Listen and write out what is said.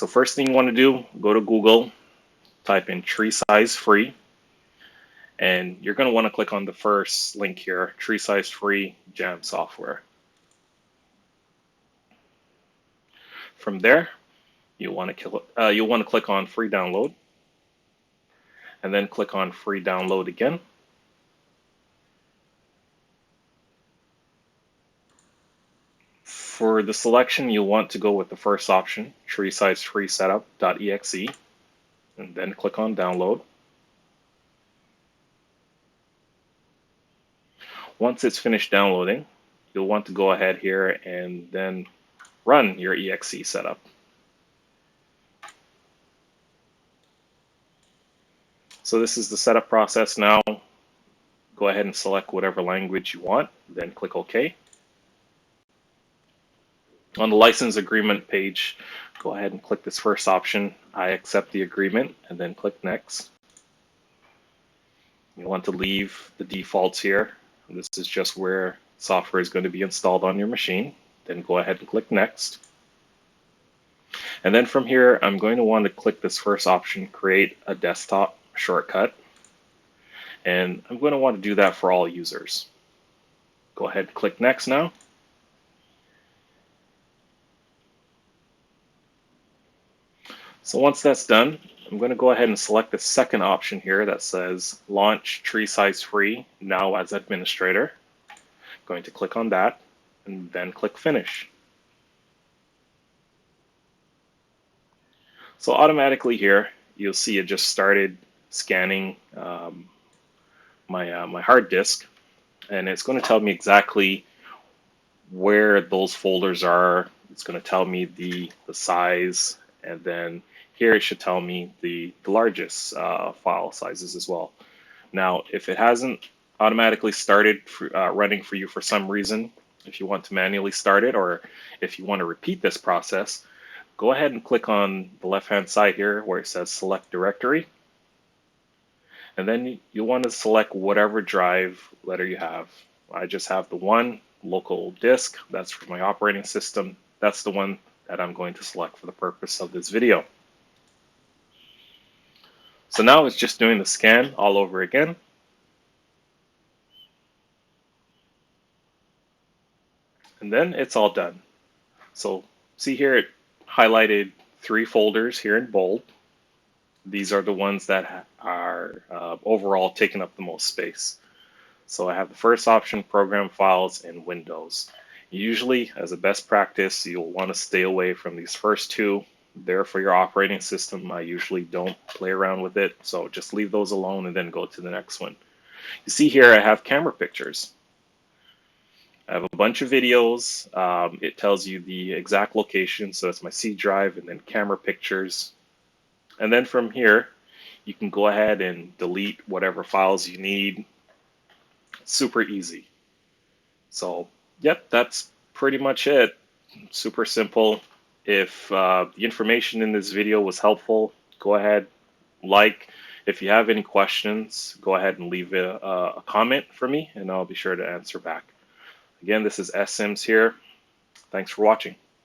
So first thing you want to do, go to Google, type in TreeSize free, and you're going to want to click on the first link here, TreeSize free Jam software. From there, you'll want to click on free download, and then click on free download again. For the selection, you'll want to go with the first option, TreeSize free setup.exe, and then click on download. Once it's finished downloading, you'll want to go ahead here and then run your exe setup. So this is the setup process now. Go ahead and select whatever language you want, then click OK. On the license agreement page, go ahead and click this first option, I accept the agreement, and then click Next. You want to leave the defaults here. This is just where software is going to be installed on your machine. Then go ahead and click Next. And then from here, I'm going to want to click this first option, Create a Desktop Shortcut. And I'm going to want to do that for all users. Go ahead and click Next now. So once that's done, I'm going to go ahead and select the second option here that says Launch TreeSize Free now as administrator. I'm going to click on that and then click Finish. So automatically here, you'll see it just started scanning my hard disk, and it's going to tell me exactly where those folders are. It's going to tell me the size, and then here it should tell me the largest file sizes as well. Now, if it hasn't automatically started running for you for some reason, if you want to manually start it, or if you want to repeat this process, go ahead and click on the left-hand side here where it says Select Directory. And then you'll want to select whatever drive letter you have. I just have the one local disk. That's for my operating system. That's the one that I'm going to select for the purpose of this video. So now it's just doing the scan all over again. And then it's all done. So see here, it highlighted 3 folders here in bold. These are the ones that are overall taking up the most space. So I have the first option, Program Files and Windows. Usually, as a best practice, you'll want to stay away from these first 2. They're for your operating system. I usually don't play around with it, so just leave those alone and then go to the next one. You see here I have camera pictures. I have a bunch of videos. It tells you the exact location, so that's my C drive, and then camera pictures. And then from here, you can go ahead and delete whatever files you need. It's super easy. So, yep, that's pretty much it. Super simple. If the information in this video was helpful, go ahead, like. If you have any questions, go ahead and leave a comment for me, and I'll be sure to answer back. Again, this is S. Sims here. Thanks for watching.